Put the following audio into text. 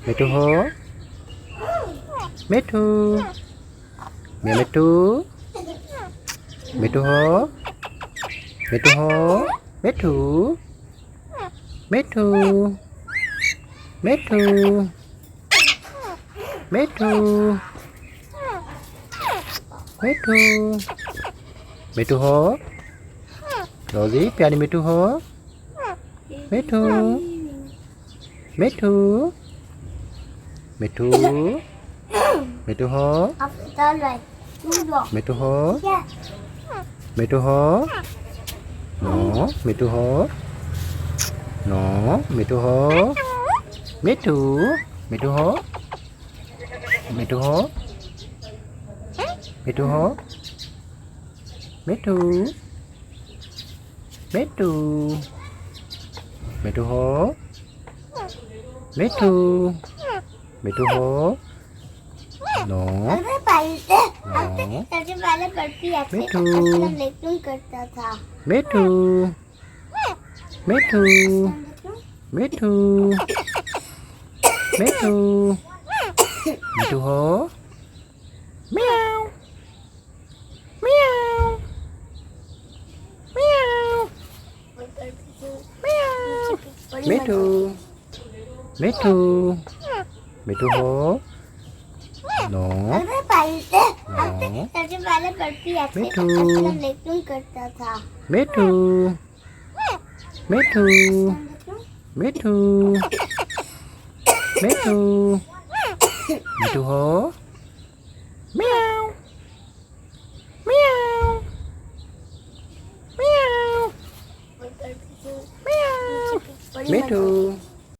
মিঠু হো মিঠু মিয়া মিঠু মিঠু হো মিঠু হো মিঠু মিঠু মিঠু মিঠু मिठू मिठू हो रोजी प्यारी मिठू हो मिठू मिठू मिठू मिठू हो मिठू हो मिठू हो नो मिठू हो नो मिठू हो मिठू मिठू हो मिठू हो मिठू हो मिठू मिठू मिठू हो मिठू मिठू हो नो सबसे पहले बर्फी मिठू लेकिन करता था मिठू मिठू मिठू मिठू मिठू हो म्याऊ म्याऊ म्याऊ म्याऊ मिठू मिठू मिठू हो नो सबसे पहले बर्फी मिठू लेकिन करता था मिठू मिठू मिठू मिठू मिठू हो म्याऊ म्याऊ म्याऊ म्याऊ मिठू